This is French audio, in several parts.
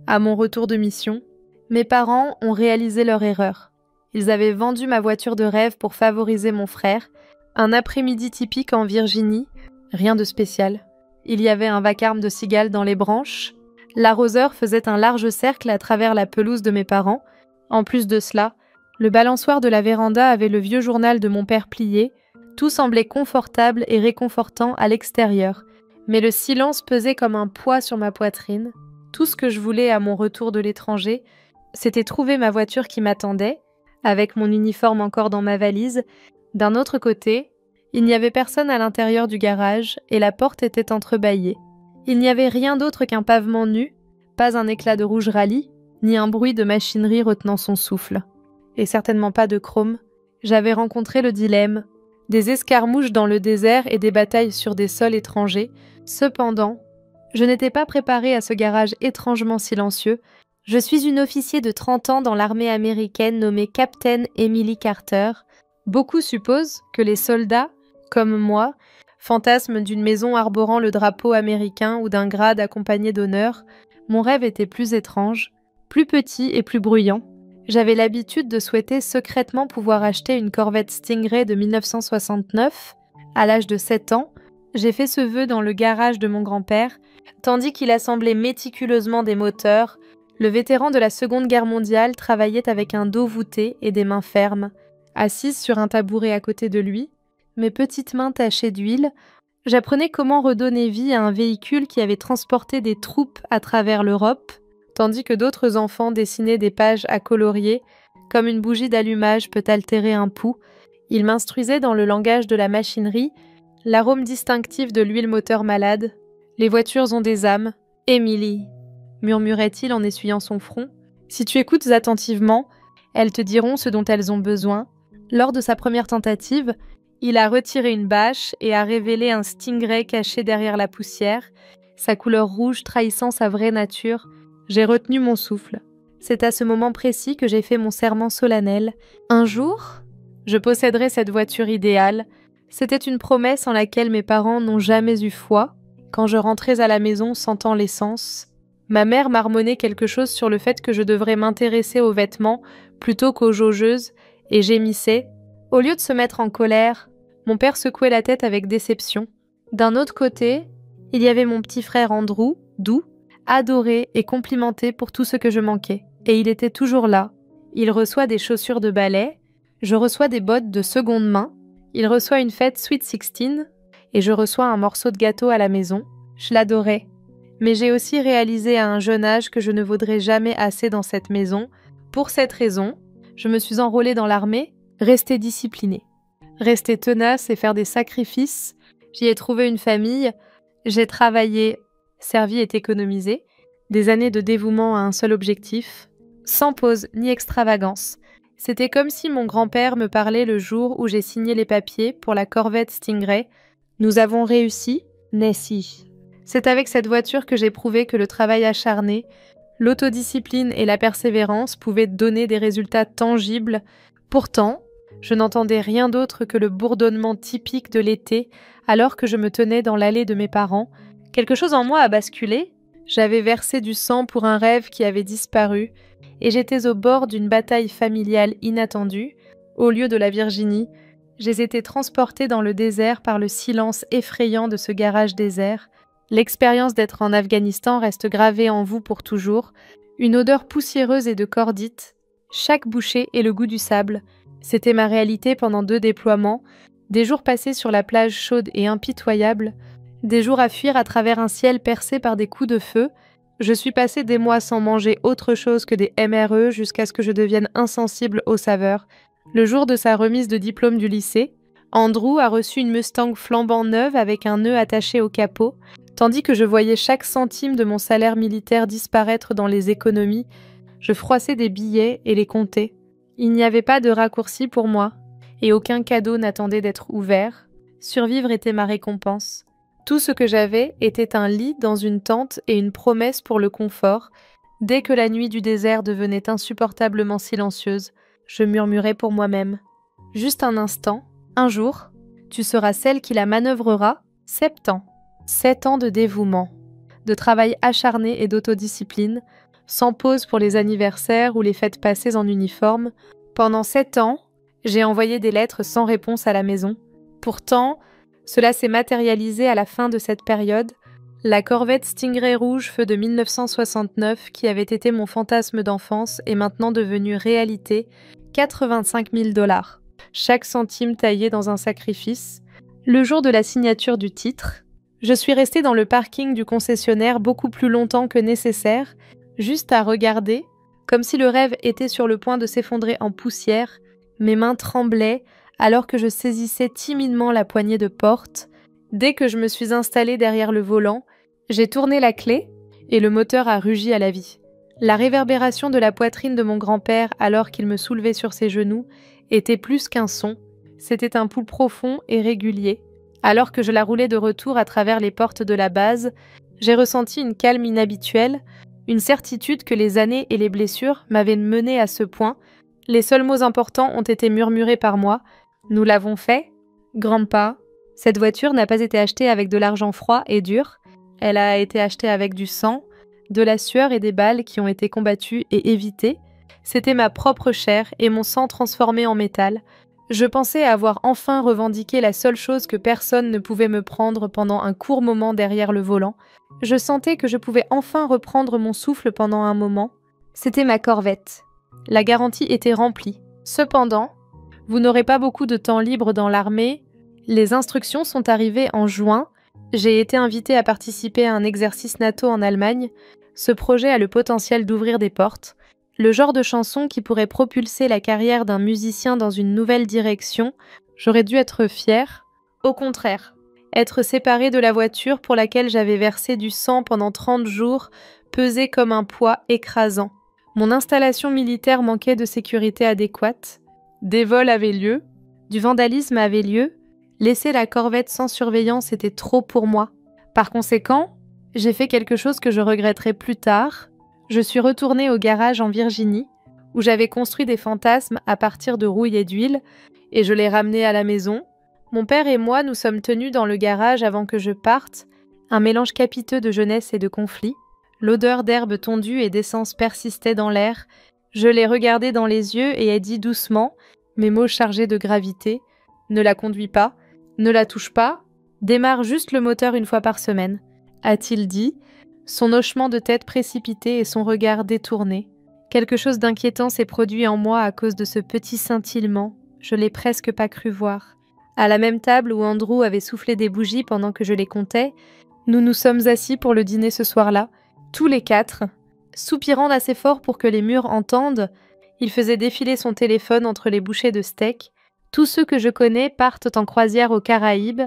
À mon retour de mission, mes parents ont réalisé leur erreur. Ils avaient vendu ma voiture de rêve pour favoriser mon frère. Un après-midi typique en Virginie, rien de spécial. Il y avait un vacarme de cigales dans les branches. L'arroseur faisait un large cercle à travers la pelouse de mes parents. En plus de cela, le balançoire de la véranda avait le vieux journal de mon père plié. Tout semblait confortable et réconfortant à l'extérieur. Mais le silence pesait comme un poids sur ma poitrine. Tout ce que je voulais à mon retour de l'étranger, c'était trouver ma voiture qui m'attendait, avec mon uniforme encore dans ma valise. D'un autre côté, il n'y avait personne à l'intérieur du garage et la porte était entrebâillée. Il n'y avait rien d'autre qu'un pavement nu, pas un éclat de rouge rallye, ni un bruit de machinerie retenant son souffle. Et certainement pas de chrome. J'avais rencontré le dilemme, des escarmouches dans le désert et des batailles sur des sols étrangers. Cependant, je n'étais pas préparée à ce garage étrangement silencieux. Je suis une officier de 30 ans dans l'armée américaine nommée Captain Emily Carter. Beaucoup supposent que les soldats, comme moi, fantasment d'une maison arborant le drapeau américain ou d'un grade accompagné d'honneur. Mon rêve était plus étrange, plus petit et plus bruyant. J'avais l'habitude de souhaiter secrètement pouvoir acheter une Corvette Stingray de 1969. À l'âge de 7 ans, j'ai fait ce vœu dans le garage de mon grand-père, tandis qu'il assemblait méticuleusement des moteurs. Le vétéran de la Seconde Guerre mondiale travaillait avec un dos voûté et des mains fermes. Assise sur un tabouret à côté de lui, mes petites mains tachées d'huile, j'apprenais comment redonner vie à un véhicule qui avait transporté des troupes à travers l'Europe, tandis que d'autres enfants dessinaient des pages à colorier, comme une bougie d'allumage peut altérer un pouls. Ils m'instruisaient dans le langage de la machinerie, l'arôme distinctif de l'huile moteur malade. Les voitures ont des âmes. Emily, murmurait-il en essuyant son front. Si tu écoutes attentivement, elles te diront ce dont elles ont besoin. Lors de sa première tentative, il a retiré une bâche et a révélé un Stingray caché derrière la poussière, sa couleur rouge trahissant sa vraie nature. J'ai retenu mon souffle. C'est à ce moment précis que j'ai fait mon serment solennel. Un jour, je posséderai cette voiture idéale. C'était une promesse en laquelle mes parents n'ont jamais eu foi. Quand je rentrais à la maison sentant l'essence, ma mère marmonnait quelque chose sur le fait que je devrais m'intéresser aux vêtements plutôt qu'aux jaugeuses, et gémissait. Au lieu de se mettre en colère, mon père secouait la tête avec déception. D'un autre côté, il y avait mon petit frère Andrew, doux, adoré et complimenté pour tout ce que je manquais. Et il était toujours là. Il reçoit des chaussures de ballet, je reçois des bottes de seconde main, il reçoit une fête Sweet 16, et je reçois un morceau de gâteau à la maison. Je l'adorais. Mais j'ai aussi réalisé à un jeune âge que je ne vaudrais jamais assez dans cette maison. Pour cette raison, je me suis enrôlée dans l'armée, rester disciplinée. Rester tenace et faire des sacrifices. J'y ai trouvé une famille, j'ai travaillé, servi et économisé, des années de dévouement à un seul objectif, sans pause ni extravagance. C'était comme si mon grand-père me parlait le jour où j'ai signé les papiers pour la Corvette Stingray. Nous avons réussi, Nessie. C'est avec cette voiture que j'ai prouvé que le travail acharné, l'autodiscipline et la persévérance pouvaient donner des résultats tangibles. Pourtant, je n'entendais rien d'autre que le bourdonnement typique de l'été alors que je me tenais dans l'allée de mes parents. Quelque chose en moi a basculé. J'avais versé du sang pour un rêve qui avait disparu et j'étais au bord d'une bataille familiale inattendue. Au lieu de la Virginie, j'ai été transportée dans le désert par le silence effrayant de ce garage désert. L'expérience d'être en Afghanistan reste gravée en vous pour toujours. Une odeur poussiéreuse et de cordite. Chaque bouchée et le goût du sable. C'était ma réalité pendant 2 déploiements. Des jours passés sur la plage chaude et impitoyable. Des jours à fuir à travers un ciel percé par des coups de feu. Je suis passée des mois sans manger autre chose que des MRE jusqu'à ce que je devienne insensible aux saveurs. Le jour de sa remise de diplôme du lycée, Andrew a reçu une Mustang flambant neuve avec un nœud attaché au capot. Tandis que je voyais chaque centime de mon salaire militaire disparaître dans les économies, je froissais des billets et les comptais. Il n'y avait pas de raccourci pour moi, et aucun cadeau n'attendait d'être ouvert. Survivre était ma récompense. Tout ce que j'avais était un lit dans une tente et une promesse pour le confort. Dès que la nuit du désert devenait insupportablement silencieuse, je murmurais pour moi-même. Juste un instant, un jour, tu seras celle qui la manœuvrera, 7 ans. 7 ans de dévouement, de travail acharné et d'autodiscipline, sans pause pour les anniversaires ou les fêtes passées en uniforme. Pendant 7 ans, j'ai envoyé des lettres sans réponse à la maison. Pourtant, cela s'est matérialisé à la fin de cette période. La Corvette Stingray rouge feu de 1969, qui avait été mon fantasme d'enfance, est maintenant devenue réalité, 85 000 $. Chaque centime taillé dans un sacrifice. Le jour de la signature du titre, je suis restée dans le parking du concessionnaire beaucoup plus longtemps que nécessaire, juste à regarder, comme si le rêve était sur le point de s'effondrer en poussière. Mes mains tremblaient alors que je saisissais timidement la poignée de porte. Dès que je me suis installée derrière le volant, j'ai tourné la clé et le moteur a rugi à la vie. La réverbération de la poitrine de mon grand-père alors qu'il me soulevait sur ses genoux était plus qu'un son, c'était un pouls profond et régulier. Alors que je la roulais de retour à travers les portes de la base, j'ai ressenti une calme inhabituelle, une certitude que les années et les blessures m'avaient menée à ce point. Les seuls mots importants ont été murmurés par moi. Nous l'avons fait, Grandpa. Cette voiture n'a pas été achetée avec de l'argent froid et dur. Elle a été achetée avec du sang, de la sueur et des balles qui ont été combattues et évitées. C'était ma propre chair et mon sang transformé en métal. Je pensais avoir enfin revendiqué la seule chose que personne ne pouvait me prendre pendant un court moment derrière le volant. Je sentais que je pouvais enfin reprendre mon souffle pendant un moment. C'était ma Corvette. La garantie était remplie. Cependant, vous n'aurez pas beaucoup de temps libre dans l'armée. Les instructions sont arrivées en juin. J'ai été invitée à participer à un exercice NATO en Allemagne. Ce projet a le potentiel d'ouvrir des portes. Le genre de chanson qui pourrait propulser la carrière d'un musicien dans une nouvelle direction. J'aurais dû être fière. Au contraire, être séparée de la voiture pour laquelle j'avais versé du sang pendant 30 jours pesait comme un poids écrasant. Mon installation militaire manquait de sécurité adéquate. Des vols avaient lieu, du vandalisme avait lieu. Laisser la Corvette sans surveillance était trop pour moi. Par conséquent, j'ai fait quelque chose que je regretterai plus tard. Je suis retournée au garage en Virginie, où j'avais construit des fantasmes à partir de rouille et d'huile, et je les ramenais à la maison. Mon père et moi nous sommes tenus dans le garage avant que je parte, un mélange capiteux de jeunesse et de conflit. L'odeur d'herbe tondue et d'essence persistait dans l'air. Je l'ai regardé dans les yeux et ai dit doucement, mes mots chargés de gravité, « Ne la conduis pas, ne la touche pas, démarre juste le moteur une fois par semaine », a-t-il dit, son hochement de tête précipité et son regard détourné. Quelque chose d'inquiétant s'est produit en moi à cause de ce petit scintillement. Je l'ai presque pas cru voir. À la même table où Andrew avait soufflé des bougies pendant que je les comptais, nous nous sommes assis pour le dîner ce soir-là, tous les 4. Soupirant assez fort pour que les murs entendent, il faisait défiler son téléphone entre les bouchées de steak. Tous ceux que je connais partent en croisière aux Caraïbes,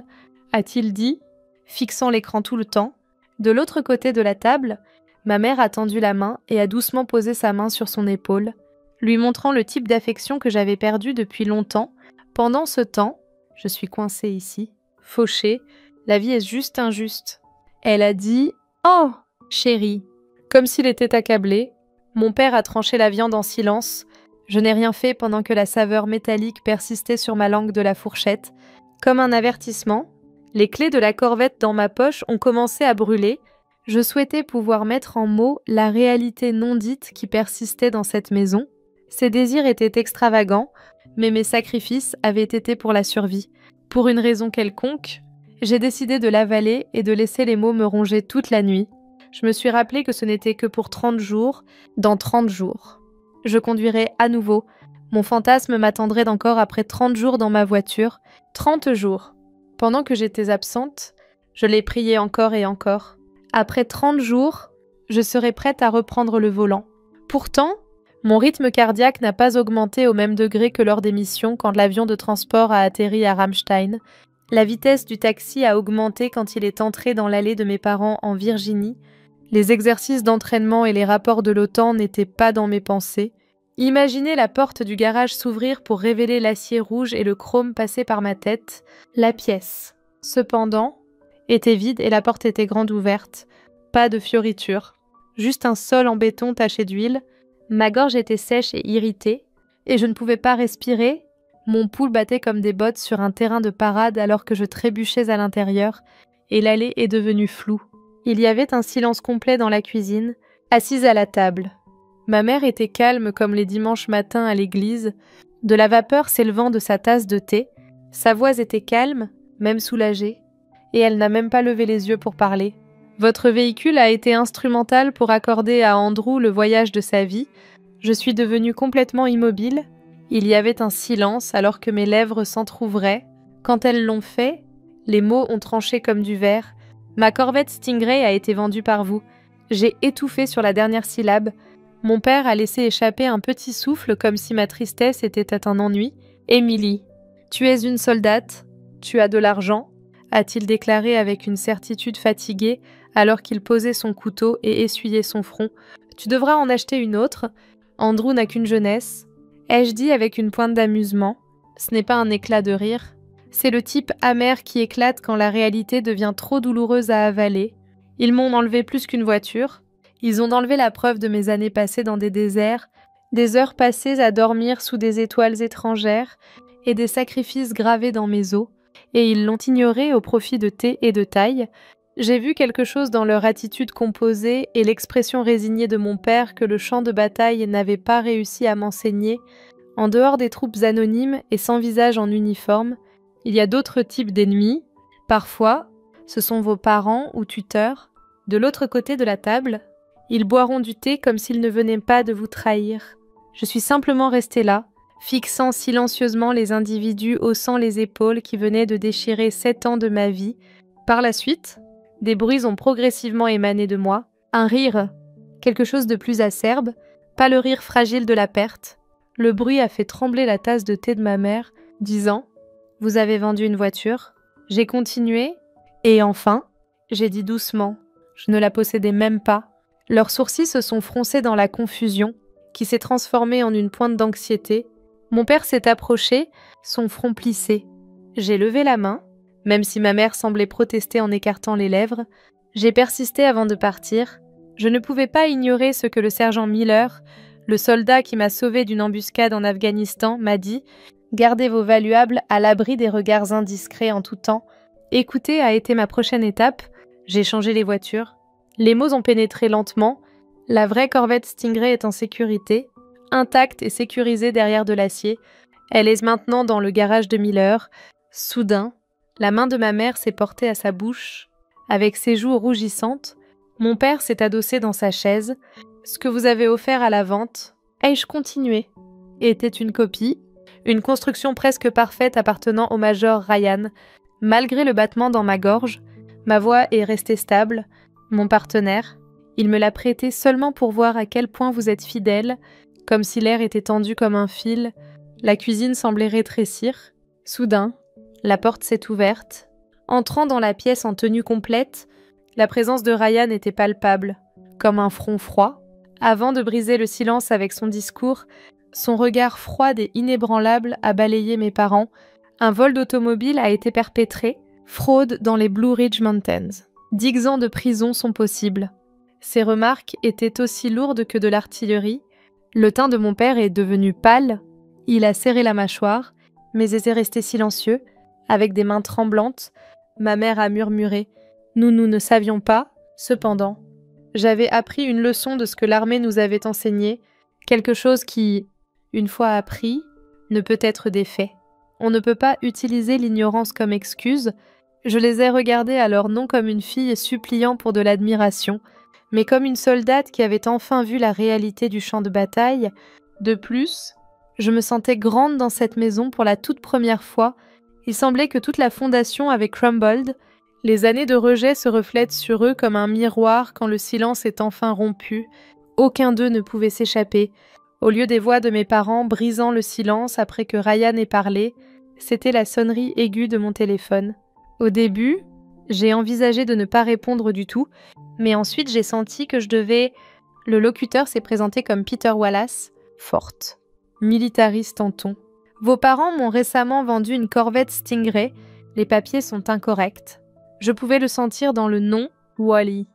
a-t-il dit, fixant l'écran tout le temps. De l'autre côté de la table, ma mère a tendu la main et a doucement posé sa main sur son épaule, lui montrant le type d'affection que j'avais perdu depuis longtemps. Pendant ce temps, je suis coincée ici, fauchée, la vie est juste injuste. Elle a dit « Oh, chérie !» comme s'il était accablé. Mon père a tranché la viande en silence. Je n'ai rien fait pendant que la saveur métallique persistait sur ma langue de la fourchette. Comme un avertissement, les clés de la Corvette dans ma poche ont commencé à brûler. Je souhaitais pouvoir mettre en mots la réalité non dite qui persistait dans cette maison. Ces désirs étaient extravagants, mais mes sacrifices avaient été pour la survie. Pour une raison quelconque, j'ai décidé de l'avaler et de laisser les mots me ronger toute la nuit. Je me suis rappelé que ce n'était que pour 30 jours, dans 30 jours. Je conduirais à nouveau. Mon fantasme m'attendrait encore après 30 jours dans ma voiture. 30 jours. Pendant que j'étais absente, je l'ai prié encore et encore. Après 30 jours, je serai prête à reprendre le volant. Pourtant, mon rythme cardiaque n'a pas augmenté au même degré que lors des missions quand l'avion de transport a atterri à Ramstein. La vitesse du taxi a augmenté quand il est entré dans l'allée de mes parents en Virginie. Les exercices d'entraînement et les rapports de l'OTAN n'étaient pas dans mes pensées. Imaginez la porte du garage s'ouvrir pour révéler l'acier rouge et le chrome passer par ma tête. La pièce, cependant, était vide et la porte était grande ouverte. Pas de fioritures, juste un sol en béton taché d'huile. Ma gorge était sèche et irritée, et je ne pouvais pas respirer. Mon pouls battait comme des bottes sur un terrain de parade alors que je trébuchais à l'intérieur, et l'allée est devenue floue. Il y avait un silence complet dans la cuisine. Assise à la table. Ma mère était calme comme les dimanches matins à l'église, de la vapeur s'élevant de sa tasse de thé. Sa voix était calme, même soulagée, et elle n'a même pas levé les yeux pour parler. Votre véhicule a été instrumental pour accorder à Andrew le voyage de sa vie. Je suis devenue complètement immobile. Il y avait un silence alors que mes lèvres s'entr'ouvraient. Quand elles l'ont fait, les mots ont tranché comme du verre. Ma Corvette Stingray a été vendue par vous. J'ai étouffé sur la dernière syllabe. Mon père a laissé échapper un petit souffle comme si ma tristesse était un ennui. « Émilie, tu es une soldate, tu as de l'argent ?» a-t-il déclaré avec une certitude fatiguée alors qu'il posait son couteau et essuyait son front. « Tu devras en acheter une autre. Andrew n'a qu'une jeunesse. » Ai-je dit avec une pointe d'amusement. Ce n'est pas un éclat de rire. C'est le type amer qui éclate quand la réalité devient trop douloureuse à avaler. Ils m'ont enlevé plus qu'une voiture. Ils ont enlevé la preuve de mes années passées dans des déserts, des heures passées à dormir sous des étoiles étrangères et des sacrifices gravés dans mes os, et ils l'ont ignoré au profit de thé et de taille. J'ai vu quelque chose dans leur attitude composée et l'expression résignée de mon père que le champ de bataille n'avait pas réussi à m'enseigner. En dehors des troupes anonymes et sans visage en uniforme, il y a d'autres types d'ennemis. Parfois, ce sont vos parents ou tuteurs. De l'autre côté de la table, ils boiront du thé comme s'ils ne venaient pas de vous trahir. Je suis simplement restée là, fixant silencieusement les individus haussant les épaules qui venaient de déchirer 7 ans de ma vie. Par la suite, des bruits ont progressivement émané de moi. Un rire, quelque chose de plus acerbe, pas le rire fragile de la perte. Le bruit a fait trembler la tasse de thé de ma mère, disant « Vous avez vendu une voiture ?» J'ai continué, et enfin, j'ai dit doucement « Je ne la possédais même pas. » Leurs sourcils se sont froncés dans la confusion, qui s'est transformée en une pointe d'anxiété. Mon père s'est approché, son front plissé. J'ai levé la main, même si ma mère semblait protester en écartant les lèvres. J'ai persisté avant de partir. Je ne pouvais pas ignorer ce que le sergent Miller, le soldat qui m'a sauvé d'une embuscade en Afghanistan, m'a dit. Gardez vos valuables à l'abri des regards indiscrets en tout temps. Écouter a été ma prochaine étape. J'ai changé les voitures. Les mots ont pénétré lentement. La vraie Corvette Stingray est en sécurité, intacte et sécurisée derrière de l'acier. Elle est maintenant dans le garage de Miller. Soudain, la main de ma mère s'est portée à sa bouche. Avec ses joues rougissantes, mon père s'est adossé dans sa chaise. Ce que vous avez offert à la vente, ai-je continué, était une copie, une construction presque parfaite appartenant au major Ryan. Malgré le battement dans ma gorge, ma voix est restée stable. Mon partenaire, il me l'a prêté seulement pour voir à quel point vous êtes fidèle, comme si l'air était tendu comme un fil. La cuisine semblait rétrécir. Soudain, la porte s'est ouverte. Entrant dans la pièce en tenue complète, la présence de Ryan était palpable, comme un front froid. Avant de briser le silence avec son discours, son regard froid et inébranlable a balayé mes parents. Un vol d'automobile a été perpétré, fraude dans les Blue Ridge Mountains. 10 ans de prison sont possibles. Ces remarques étaient aussi lourdes que de l'artillerie. Le teint de mon père est devenu pâle. Il a serré la mâchoire, mais était resté silencieux, avec des mains tremblantes. Ma mère a murmuré « Nous ne savions pas. » Cependant, j'avais appris une leçon de ce que l'armée nous avait enseigné, quelque chose qui, une fois appris, ne peut être défait. On ne peut pas utiliser l'ignorance comme excuse. Je les ai regardés alors non comme une fille suppliant pour de l'admiration, mais comme une soldate qui avait enfin vu la réalité du champ de bataille. De plus, je me sentais grande dans cette maison pour la toute première fois. Il semblait que toute la fondation avait crumbled. Les années de rejet se reflètent sur eux comme un miroir quand le silence est enfin rompu. Aucun d'eux ne pouvait s'échapper. Au lieu des voix de mes parents brisant le silence après que Ryan ait parlé, c'était la sonnerie aiguë de mon téléphone. Au début, j'ai envisagé de ne pas répondre du tout, mais ensuite j'ai senti que je devais... Le locuteur s'est présenté comme Peter Wallace, forte, militariste en ton. Vos parents m'ont récemment vendu une Corvette Stingray, les papiers sont incorrects. Je pouvais le sentir dans le nom Wally.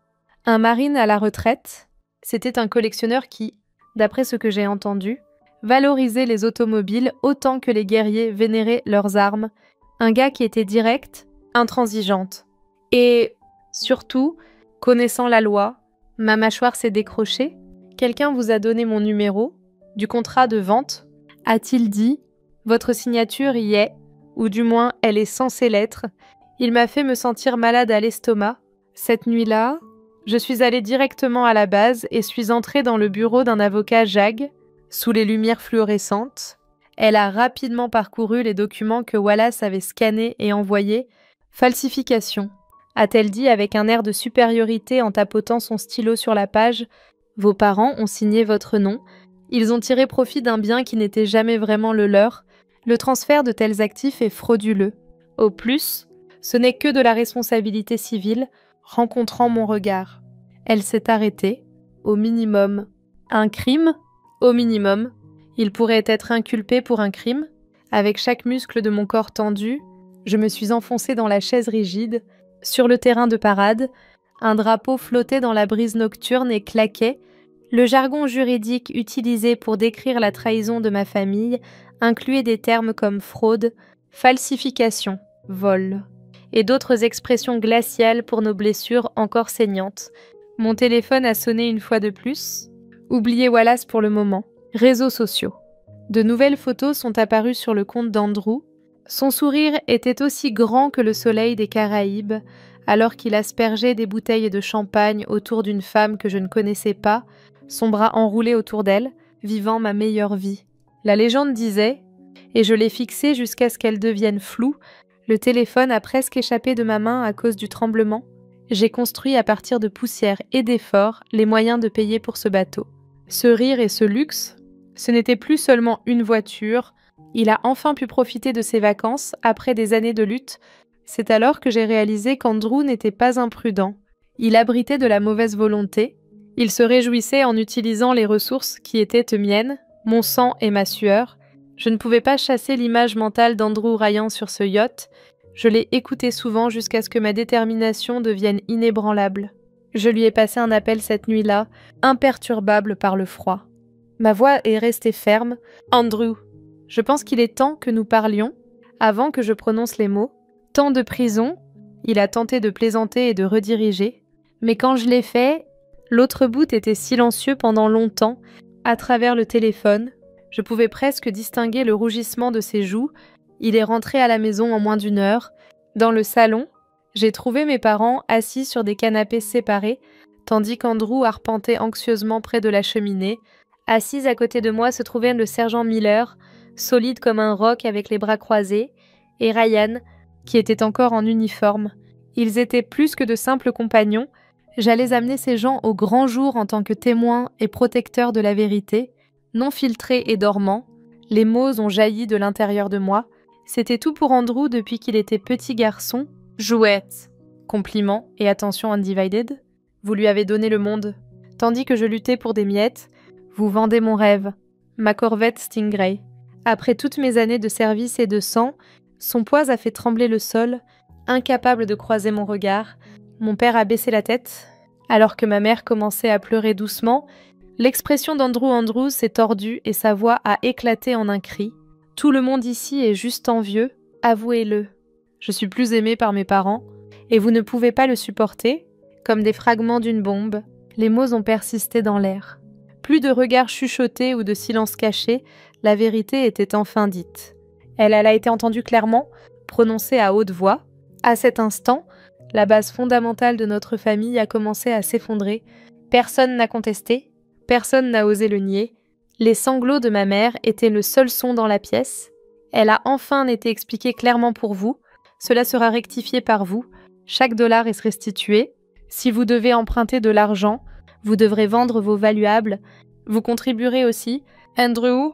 Un marine à la retraite, c'était un collectionneur qui, d'après ce que j'ai entendu, valorisait les automobiles autant que les guerriers vénéraient leurs armes. Un gars qui était direct, intransigeante. Et, surtout, connaissant la loi, Ma mâchoire s'est décrochée? Quelqu'un vous a donné mon numéro? Du contrat de vente? A-t-il dit « Votre signature y est » ou du moins elle est censée l'être. Il m'a fait me sentir malade à l'estomac. Cette nuit-là, je suis allée directement à la base et suis entrée dans le bureau d'un avocat JAG, sous les lumières fluorescentes. Elle a rapidement parcouru les documents que Wallace avait scannés et envoyés. Falsification, a-t-elle dit avec un air de supériorité en tapotant son stylo sur la page. Vos parents ont signé votre nom. Ils ont tiré profit d'un bien qui n'était jamais vraiment le leur. Le transfert de tels actifs est frauduleux. Au plus, ce n'est que de la responsabilité civile, rencontrant mon regard. Elle s'est arrêtée. Au minimum. Un crime? Au minimum. Il pourrait être inculpé pour un crime. Avec chaque muscle de mon corps tendu, je me suis enfoncée dans la chaise rigide. Sur le terrain de parade, un drapeau flottait dans la brise nocturne et claquait. Le jargon juridique utilisé pour décrire la trahison de ma famille incluait des termes comme fraude, falsification, vol, et d'autres expressions glaciales pour nos blessures encore saignantes. Mon téléphone a sonné une fois de plus. Oubliez Wallace pour le moment. Réseaux sociaux. De nouvelles photos sont apparues sur le compte d'Andrew. Son sourire était aussi grand que le soleil des Caraïbes, alors qu'il aspergeait des bouteilles de champagne autour d'une femme que je ne connaissais pas, son bras enroulé autour d'elle, vivant ma meilleure vie. La légende disait, et je l'ai fixée jusqu'à ce qu'elle devienne floue, le téléphone a presque échappé de ma main à cause du tremblement. J'ai construit à partir de poussière et d'efforts les moyens de payer pour ce bateau. Ce rire et ce luxe, ce n'était plus seulement une voiture, il a enfin pu profiter de ses vacances après des années de lutte. C'est alors que j'ai réalisé qu'Andrew n'était pas imprudent. Il abritait de la mauvaise volonté. Il se réjouissait en utilisant les ressources qui étaient miennes, mon sang et ma sueur. Je ne pouvais pas chasser l'image mentale d'Andrew raillant sur ce yacht. Je l'ai écouté souvent jusqu'à ce que ma détermination devienne inébranlable. Je lui ai passé un appel cette nuit-là, imperturbable par le froid. Ma voix est restée ferme. « Andrew, je pense qu'il est temps que nous parlions, avant que je prononce les mots. Temps de prison », il a tenté de plaisanter et de rediriger. Mais quand je l'ai fait, l'autre bout était silencieux pendant longtemps. À travers le téléphone, je pouvais presque distinguer le rougissement de ses joues. Il est rentré à la maison en moins d'1 heure. Dans le salon, j'ai trouvé mes parents assis sur des canapés séparés, tandis qu'Andrew arpentait anxieusement près de la cheminée. Assise à côté de moi se trouvait le sergent Miller, solide comme un roc avec les bras croisés, et Ryan, qui était encore en uniforme. Ils étaient plus que de simples compagnons. J'allais amener ces gens au grand jour en tant que témoins et protecteurs de la vérité. Non filtrés et dormants, les mots ont jailli de l'intérieur de moi. C'était tout pour Andrew depuis qu'il était petit garçon. Jouette, compliment et attention undivided. Vous lui avez donné le monde. Tandis que je luttais pour des miettes, vous vendez mon rêve, ma corvette Stingray. Après toutes mes années de service et de sang, son poids a fait trembler le sol, incapable de croiser mon regard. Mon père a baissé la tête, alors que ma mère commençait à pleurer doucement. L'expression d'Andrew Andrews s'est tordue et sa voix a éclaté en un cri. Tout le monde ici est juste envieux, avouez-le. Je suis plus aimée par mes parents, et vous ne pouvez pas le supporter. Comme des fragments d'une bombe, les mots ont persisté dans l'air. Plus de regards chuchotés ou de silence caché, la vérité était enfin dite. Elle a été entendue clairement, prononcée à haute voix. À cet instant, la base fondamentale de notre famille a commencé à s'effondrer. Personne n'a contesté, personne n'a osé le nier. Les sanglots de ma mère étaient le seul son dans la pièce. Elle a enfin été expliquée clairement pour vous. Cela sera rectifié par vous. Chaque dollar est restitué. Si vous devez emprunter de l'argent, vous devrez vendre vos valuables. Vous contribuerez aussi, Andrew,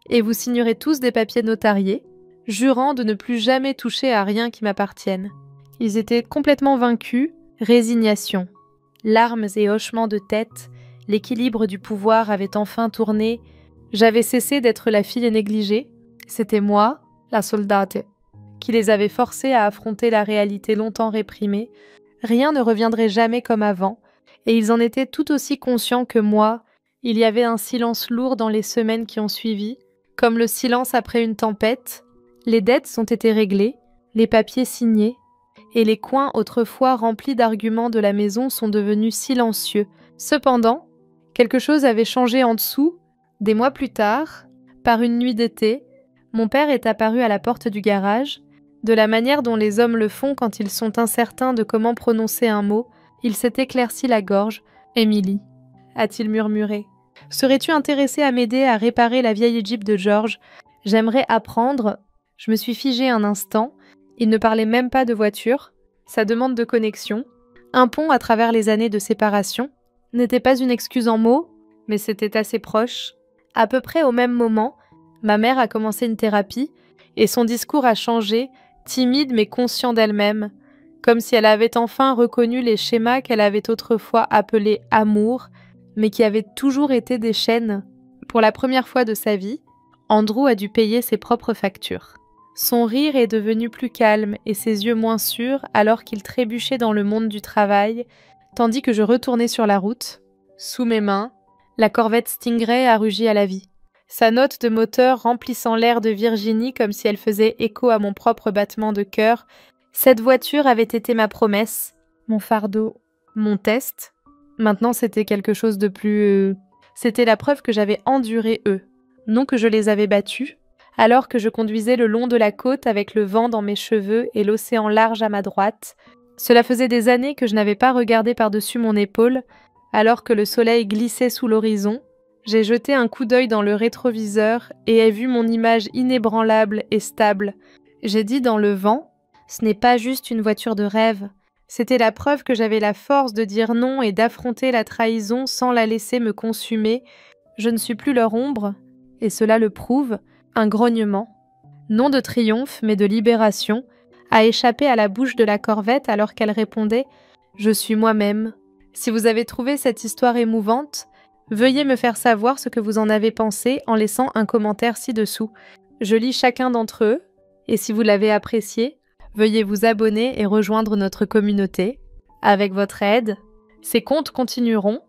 et vous signerez tous des papiers notariés, jurant de ne plus jamais toucher à rien qui m'appartienne. Ils étaient complètement vaincus. Résignation. Larmes et hochements de tête. L'équilibre du pouvoir avait enfin tourné. J'avais cessé d'être la fille négligée. C'était moi, la soldate, qui les avait forcés à affronter la réalité longtemps réprimée. Rien ne reviendrait jamais comme avant, et ils en étaient tout aussi conscients que moi. Il y avait un silence lourd dans les semaines qui ont suivi, comme le silence après une tempête. Les dettes ont été réglées, les papiers signés. et les coins autrefois remplis d'arguments de la maison sont devenus silencieux. Cependant, quelque chose avait changé en dessous. Des mois plus tard, par une nuit d'été, mon père est apparu à la porte du garage. De la manière dont les hommes le font quand ils sont incertains de comment prononcer un mot, il s'est éclairci la gorge. « Émilie », a-t-il murmuré, « serais-tu intéressée à m'aider à réparer la vieille Jeep de George ? J'aimerais apprendre. » Je me suis figée un instant. Il ne parlait même pas de voiture. Sa demande de connexion, un pont à travers les années de séparation, n'était pas une excuse en mots, mais c'était assez proche. À peu près au même moment, ma mère a commencé une thérapie et son discours a changé, timide mais conscient d'elle-même, comme si elle avait enfin reconnu les schémas qu'elle avait autrefois appelés amour, mais qui avaient toujours été des chaînes. Pour la première fois de sa vie, Andrew a dû payer ses propres factures. Son rire est devenu plus calme et ses yeux moins sûrs alors qu'il trébuchait dans le monde du travail, tandis que je retournais sur la route. Sous mes mains, la corvette Stingray a rugi à la vie. Sa note de moteur remplissant l'air de Virginie comme si elle faisait écho à mon propre battement de cœur. Cette voiture avait été ma promesse, mon fardeau, mon test. Maintenant, c'était quelque chose de plus... C'était la preuve que j'avais enduré eux, non que je les avais battus, alors que je conduisais le long de la côte avec le vent dans mes cheveux et l'océan large à ma droite. Cela faisait des années que je n'avais pas regardé par-dessus mon épaule, alors que le soleil glissait sous l'horizon. J'ai jeté un coup d'œil dans le rétroviseur et ai vu mon image inébranlable et stable. J'ai dit dans le vent, ce n'est pas juste une voiture de rêve. C'était la preuve que j'avais la force de dire non et d'affronter la trahison sans la laisser me consumer. Je ne suis plus leur ombre, et cela le prouve. Un grognement, non de triomphe mais de libération, a échappé à la bouche de la corvette alors qu'elle répondait « Je suis moi-même ». Si vous avez trouvé cette histoire émouvante, veuillez me faire savoir ce que vous en avez pensé en laissant un commentaire ci-dessous. Je lis chacun d'entre eux, et si vous l'avez apprécié, veuillez vous abonner et rejoindre notre communauté. Avec votre aide, ces contes continueront,